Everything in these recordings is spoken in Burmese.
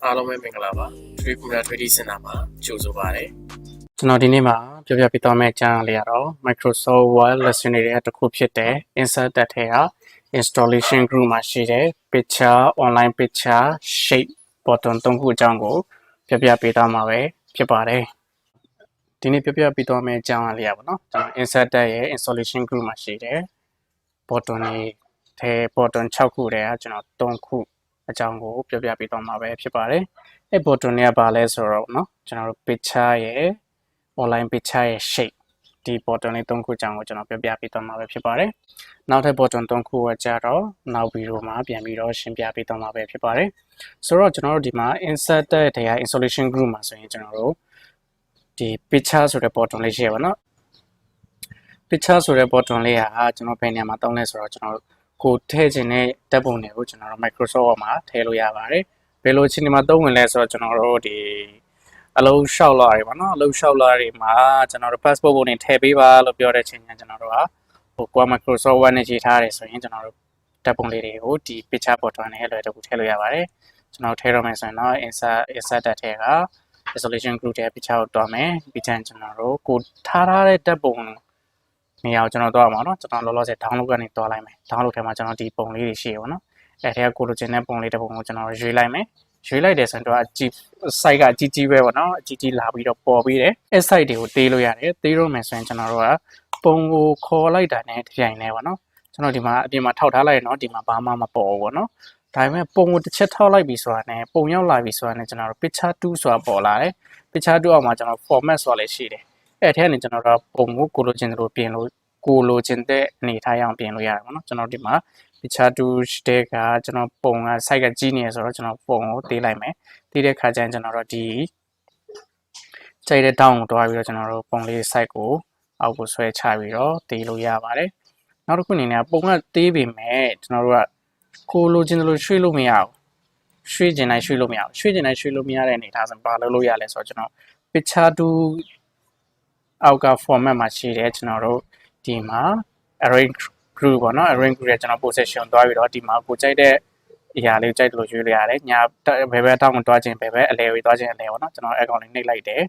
အားလုံးပဲမင်္ဂလာပါထွေးကူတာထွေးဒီစင်တာမှာကြိုဆိုပါရစေကျွန်တော်ဒီနေ့မှာပြောပြပေးသွားမယ့်အကြောင်းအရာလေးကတော့ Microsoft Word lesson တွေရဲ့တစ်ခုဖြစ်တဲ့ insert တက်ထဲက installation group မှာရှိတဲ့ picture online picture shape button ၃ခုအကြောင်းကိုပြောပြပေးသွားမှာပဲဖြစ်ပါတယ်ဒီနေ့ပြောပြပေးသွားမယ့်အကြောင်းအရာလေးပါနော်ကျွန်တော် insert တက်ရဲ့ installation group မှာရှိတဲ့ button တွေထဲ button 6ခုတည်းကကျွန်တော်3ခုအကြောင်းကိုပြောပြပေးသွားမှာပဲဖြစ်ပါတယ်အဲ့ button တွေကဘာလဲဆိုတော့เนาะကျွန်တော်တို့ picture ရဲ့ online picture ရဲ့ shape ဒီ button လေး3ခုအကြောင်းကိုကျွန်တော်ပြောပြပေးသွားမှာပဲဖြစ်ပါတယ်နောက်ထပ် button 3ခုကကြတော့နောက်ဗီဒီယိုမှာပြန်ပြီးတော့ရှင်းပြပေးသွားမှာပဲဖြစ်ပါတယ်ဆိုတော့ကျွန်တော်တို့ဒီမှာ insert တဲ့ထဲက installation group မှာဆိုရင်ကျွန်တော်တို့ဒီ picture ဆိုတဲ့ button လေးရှိရပါเนาะ picture ဆိုတဲ့ button လေးကကျွန်တော်ဘယ်နေရာမှာတောင်းလဲဆိုတော့ကျွန်တော်ကိုထည့်ခြင်းနဲ့တပ်ပုံတွေကိုကျွန်တော်တို့ Microsoft Word မှာထည့်လို့ရပါတယ်ဘယ်လိုအချိန်ဒီမှာသုံးဝင်လဲဆိုတော့ကျွန်တော်တို့ဒီအလုံးလျှောက်လာတွေပါနော်အလုံးလျှောက်လာတွေမှာကျွန်တော်တို့ passport ပုံတွေထည့်ပေးပါလို့ပြောတဲ့ချိန်ကျကျွန်တော်တို့ဟာကို Microsoft Word နဲ့ရေးထားတယ်ဆိုရင်ကျွန်တော်တို့တပ်ပုံလေးတွေကိုဒီ picture button နဲ့လွယ်တကူထည့်လို့ရပါတယ်ကျွန်တော်ထည့်တော့မယ်ဆိုရင်တော့ insert တက်ထဲက isolation group ထဲ picture ကိုတွားမယ်ပြီးချင်ကျွန်တော်တို့ကိုထားတဲ့တပ်ပုံနေရာကိုကျွန်တော်တွားမှာเนาะကျွန်တော်လောလောဆယ် download ကနေတွားလိုက်မယ် download ထဲမှာကျွန်တော်ဒီပုံလေးတွေရှိရပါတော့အဲ့ထဲကကိုလိုချင်တဲ့ပုံလေးတစ်ပုံကိုကျွန်တော်ရွေးလိုက်မယ်ရွေးလိုက်တယ်ဆိုရင်တော့အကြည့် site ကအကြီးကြီးပဲပေါ့နော်အကြီးကြီးလာပြီးတော့ပေါ်ပြီးတယ်အဲ့ site တွေကိုတေးလို့ရတယ်တေးလို့မယ်ဆိုရင်ကျွန်တော်တို့ကပုံကိုခေါ်လိုက်တာနဲ့တစ်ပြိုင်တည်းပေါ့နော်ကျွန်တော်ဒီမှာအပြင်မှာထောက်ထားလိုက်ရင်တော့ဒီမှာဘာမှမပေါ်ဘူးပေါ့နော်ဒါပေမဲ့ပုံကိုတစ်ချက်ထောက်လိုက်ပြီဆိုတာနဲ့ပုံရောက်လာပြီဆိုတာနဲ့ကျွန်တော်တို့ picture 2ဆိုတာပေါ်လာတယ် picture 2အောက်မှာကျွန်တော် format ဆိုတာလည်းရှိတယ်အဲ့ထဲကနေကျွန်တော်တို့ပုံကိုလိုချင်သလိုပြင်လို့ကိုလိုချင်တဲ့အနေထားရအောင်ပြင်လို့ရတယ်ပေါ့နော်ကျွန်တော်ဒီမှာ picture 2တဲ့ကကျွန်တော်ပုံက site ကကြီးနေရဆိုတော့ကျွန်တော်ပုံကိုတေးလိုက်မယ်တေးတဲ့ခါကျရင်ကျွန်တော်တို့ဒီကြိုက်တဲ့တောင်းကိုတွားပြီးတော့ကျွန်တော်တို့ပုံလေး site ကိုအောက်ကိုဆွဲချပြီးတော့တေးလို့ရပါတယ်နောက်တစ်ခုအနေနဲ့ပုံကတေးပေမဲ့ကျွန်တော်တို့ကကိုလိုချင်တယ်လို့ရွှေ့လို့မရဘူးရွှေ့ကျင်တိုင်းရွှေ့လို့မရဘူးရွှေ့ကျင်တိုင်းရွှေ့လို့မရတဲ့အနေထားဆိုဘာလို့ရလဲဆိုတော့ကျွန်တော် picture 2အောက်က format မှာရှိတယ်ကျွန်တော်တို့ဒီမှာ array group ပေါ့နော် array group ရဲ့ကျွန်တော် position တွားပြီးတော့ဒီမှာကိုကြိုက်တဲ့အရာလေးကိုကြိုက်တယ်လို့ရွေးလို့ရတယ်ညာဘယ်ဘက်တောင်းတွားခြင်းဘယ်ဘက်အလဲဝေးတွားခြင်းအလဲပေါ့နော်ကျွန်တော် account လေးနှိပ်လိုက်တယ်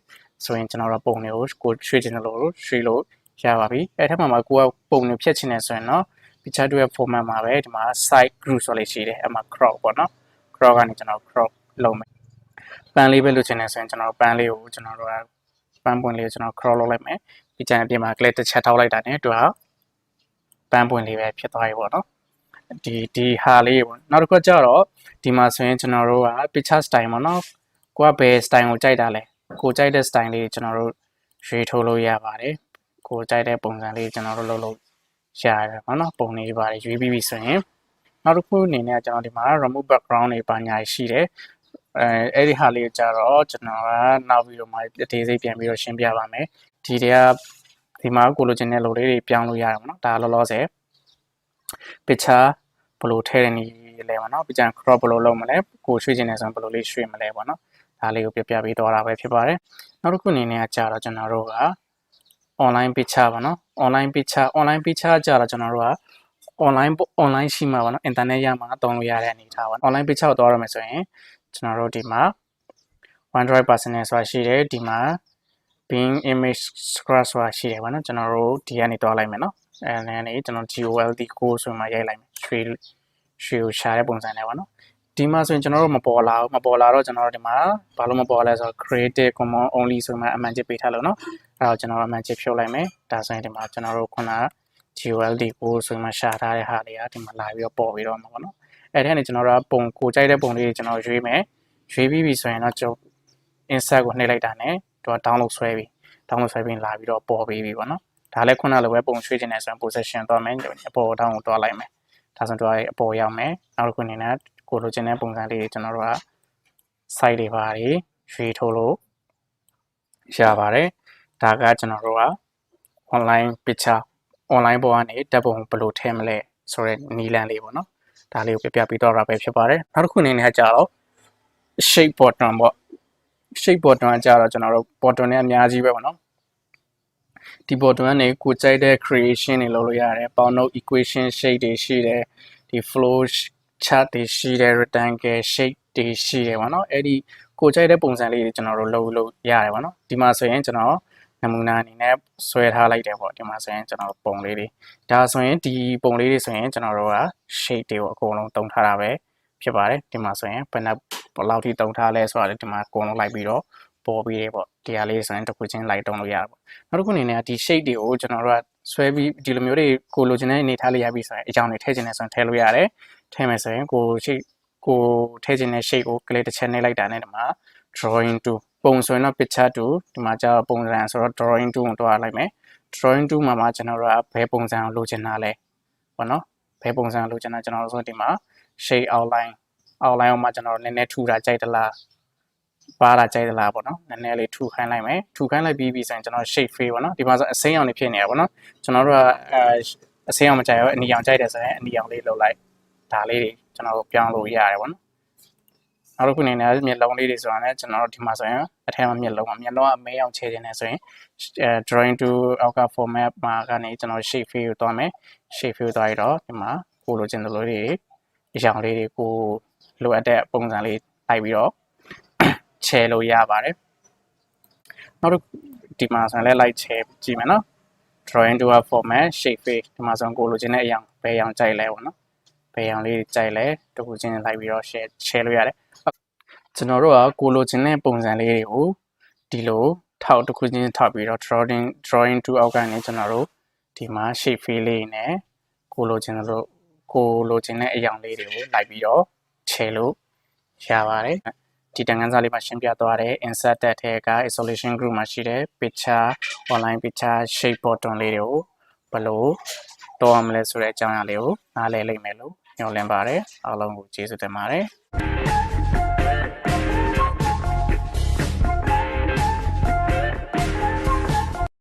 ဆိုရင်ကျွန်တော်တို့ပုံတွေကိုရွှေ့ခြင်းလို့ရွှေ့လို့ရပါပြီအဲ့ထက်မှာကိုကပုံတွေဖြတ်ခြင်းနေဆိုရင်တော့ picture 2ရဲ့ format မှာပဲဒီမှာ site group ဆိုလေးရှိတယ်အဲ့မှာ crop ပေါ့နော် crop ကနေကျွန်တော် crop လုပ်မယ်ပန်းလေးပဲလုပ်ခြင်းနေဆိုရင်ကျွန်တော်ပန်းလေးကိုကျွန်တော်တို့ကပန်းပွင့်လေးကိုကျွန်တော် crop လုပ်လိုက်မယ်ဒီကြံအပြင်မှာ click တစ်ချက်ထောက်လိုက်တာနဲ့သူကပန်းပွင့်လေးပဲဖြစ်သွားပြီပေါ့နော်ဒီဟာလေးပေါ့နောက်တစ်ခုကျတော့ဒီမှာဆိုရင်ကျွန်တော်တို့က picture style ပေါ့နော်ကိုကဘယ် style ကိုကြိုက်တာလဲကိုကြိုက်တဲ့ style လေးကျွန်တော်တို့ရွေးထိုးလို့ရပါတယ်ကိုကြိုက်တဲ့ပုံစံလေးကျွန်တော်တို့လုပ်လို့ရတယ်ပေါ့နော်ပုံလေးပါတယ်ရွေးပြီးပြီဆိုရင်နောက်တစ်ခုအနေနဲ့ကျွန်တော်ဒီမှာ remove background တွေပါညာရှိတယ်အဲ့ဒီဟာလေးကိုကြတော့ကျွန်တော်ကနောက်ဗီဒီယိုမှာအသေးစိတ်ပြန်ပြီးတော့ရှင်းပြပါမယ်ဒီမှာကိုလိုချင်တဲ့လိုလေးတွေပြောင်းလို့ရတယ်ပေါ့နော်ဒါလောလောဆယ် picture ဘယ်လိုထည့်နေလဲပေါ့နော် picture crop ဘယ်လိုလုပ်မလဲကိုရွှေ့ချင်တယ်ဆိုရင်ဘယ်လိုလေးရွှေ့မလဲပေါ့နော်ဒါလေးကိုပြပေးသွားတာပဲဖြစ်ပါတယ်နောက်တစ်ခုအနေနဲ့ကကြာတော့ကျွန်တော်တို့က online picture ပေါ့နော် online picture ကြာတော့ကျွန်တော်တို့က online ရှိမှာပေါ့နော် internet ရမှာသုံးလို့ရတဲ့အနေထားပါ online picture ကိုသွားရမယ်ဆိုရင်ကျွန်တော်တို့ဒီမှာ OneDrive personal ဆိုတာရှိတယ်ဒီမှာ Bing image scratch ဆိုတာရှိတယ်ပေါ့နော်ကျွန်တော်တို့ဒီကနေတွားလိုက်မယ်နော်အဲနဲ့ကျွန်တော် GOLD code ဆိုမှရိုက်လိုက်မယ်ရွှေကိုရှာတဲ့ပုံစံနဲ့ပေါ့နော်ဒီမှာဆိုရင်ကျွန်တော်တို့မပေါ်လာတော့ကျွန်တော်တို့ဒီမှာဘာလို့မပေါ်လဲဆိုတော့ creative commons only ဆိုမှအမှန်ချစ်ပေးထားလို့နော်အဲတော့ကျွန်တော်အမှန်ချစ်ဖြုတ်လိုက်မယ်ဒါဆိုရင်ဒီမှာကျွန်တော်တို့ခုန GOLD code ဆိုမှရှာထားတဲ့ဟာတွေကဒီမှာလာပြီးတော့ပေါ်ပြီးတော့မှာပေါ့နော်အဲ့ထဲကနေကျွန်တော်တို့ပုံကိုကြိုက်တဲ့ပုံလေးတွေကျွန်တော်ရွေးမယ်ရွေးပြီးပြီဆိုရင်တော့ကျွန်တော် insert ကိုနှိပ်လိုက်တာနဲ့သူက download ဆွဲပြီးလာပြီးတော့ပေါ်ပြီးပြီပေါ့နော်ဒါလည်းခုနလိုပဲပုံရွှေ့ခြင်းနေဆိုရင် position သွားမယ်အပေါ်တောင်းကိုတွားလိုက်မယ်ဒါဆိုတော့အပေါ်ရောက်မယ်နောက်တစ်ခုအနေနဲ့ကိုလိုချင်တဲ့ပုံစံလေးကျွန်တော်တို့က site တွေပါတွေရွှေ့ထိုးလို့ရပါတယ်ဒါကကျွန်တော်တို့က online picture online ပေါ်ကနေတက်ပုံဘယ်လိုထည့်မလဲဆိုတဲ့နည်းလမ်းလေးပေါ့နော်ဒါလေးကိုပြပြပေးတော့တာပဲဖြစ်ပါတယ်နောက်တစ်ခုအနေနဲ့ကကြတော့ shape button ပေါ့ shape button ကကြတော့ကျွန်တော်တို့ button တွေအများကြီးပဲပေါ့နော်ဒီ button ကနေကိုကြိုက်တဲ့ creation တွေလုပ်လို့ရတယ် bound equation shape တွေရှိတယ်ဒီ flow chart တွေရှိတယ် rectangle shape ဒီရှိတယ်ပေါ့နော်အဲ့ဒီကိုကြိုက်တဲ့ပုံစံလေးတွေကျွန်တော်တို့လုပ်ရတယ်ပေါ့နော်ဒီမှာဆိုရင်ကျွန်တော်နမူနာအနေနဲ့ဆွဲထားလိုက်တယ်ပေါ့ဒီမှာဆိုရင်ကျွန်တော်ပုံလေးတွေဒါဆိုရင်ဒီပုံလေးတွေဆိုရင်ကျွန်တော်တို့က shade တွေကိုအကုန်လုံးတုံးထားတာပဲဖြစ်ပါတယ်ဒီမှာဆိုရင်ဘယ်လောက်ထိတုံးထားလဲဆိုတာလေဒီမှာအကုန်လုံးလိုက်ပြီးတော့ပေါ်ပြီးတယ်ပေါ့ဒီဟာလေးဆိုရင်တစ်ခုချင်းလိုက်တုံးလို့ရတယ်ပေါ့နောက်တစ်ခုအနေနဲ့ဒီ shade တွေကိုကျွန်တော်တို့ကဆွဲပြီးဒီလိုမျိုးတွေကိုလိုချင်တဲ့အနေထားလေးရပြီးဆိုရင်အကြောင်းတွေထည့်ချင်တယ်ဆိုရင်ထည့်လို့ရတယ်ထည့်မယ်ဆိုရင်ကိုထည့်ချင်တဲ့ shape ကို click တစ်ချက်နှိပ်လိုက်တာနဲ့ဒီမှာ drawing tool ပုံဆိုရင်တော့ picture tool ဒီမှာကျတော့ပုံစံဆိုတော့ drawing tool ကိုတွားလိုက်မယ် drawing tool မှာကျွန်တော်တို့ကဘယ်ပုံစံကိုလိုချင်တာလဲပေါ့နော်ဘယ်ပုံစံလိုချင်တာကျွန်တော်တို့ဆိုဒီမှာ shape outline ကိုမှကျွန်တော်တို့နည်းနည်းထူတာကြိုက်သလားပါတာကြိုက်သလားပေါ့နော်နည်းနည်းလေးထူခိုင်းလိုက်မယ်ထူခိုင်းလိုက်ပြီးဆိုရင်ကျွန်တော် shape fade ပေါ့နော်ဒီမှာဆိုအစိမ်းအောင်နေဖြစ်နေတာပေါ့နော်ကျွန်တော်တို့ကအစိမ်းအောင်မကြိုက်ရောအနီအောင်ကြိုက်တယ်ဆိုရင်အနီအောင်လေးလုပ်လိုက်ဒါလေးတွေကျွန်တော်တို့ပြောင်းလို့ရတယ်ပေါ့နော်နောက်တစ်ခုအနေနဲ့မျက်လုံးလေးတွေဆိုတာလည်းကျွန်တော်တို့ဒီမှာဆိုရင်အထက်မှာမျက်လုံးကအမဲအောင်ခြေတင်နေဆိုရင်drawing to အောက်က format မှာကနေကျွန်တော် shape fill ကိုတွားမယ် shape fill တွားရတော့ဒီမှာကိုလိုချင်တဲ့လိုတွေအရောင်လေးတွေကိုလိုအပ်တဲ့ပုံစံလေးလိုက်ပြီးတော့ခြေလို့ရပါတယ်နောက်တစ်ဒီမှာဆိုရင်လည်းလိုက်ခြေကြည့်မယ်နော် drawing to format shape fill ဒီမှာဆိုရင်ကိုလိုချင်တဲ့အရောင်ဘယ်အရောင်ကြိုက်လဲပေါ့နော်ဘယ်အောင်လေးကြိုက်လဲတခုချင်းလိုက်ပြီးတော့ share လို့ရတယ်ကျွန်တော်တို့ကကိုလိုချင်တဲ့ပုံစံလေးတွေကိုဒီလိုထောက်တခုချင်းထောက်ပြီးတော့ drawing to အောက်ကနေကျွန်တော်တို့ဒီမှာ shape fill လေးနဲ့ကိုလိုချင်တဲ့အရောင်လေးတွေကိုလိုက်ပြီးတော့ share လို့ရပါတယ်ဒီတန်ခန်းစာလေးမှာရှင်းပြသွားတယ် insert တက်ထဲက isolation group မှာရှိတဲ့ picture online picture shape button လေးတွေကိုဘယ်လိုတော့ရမလဲဆိုတဲ့အကြောင်းအရာလေးကိုနားလည်လိမ့်မယ်လို့ညွှန်လင်းပါတယ်အားလုံးကိုကျေးဇူးတင်ပါတယ်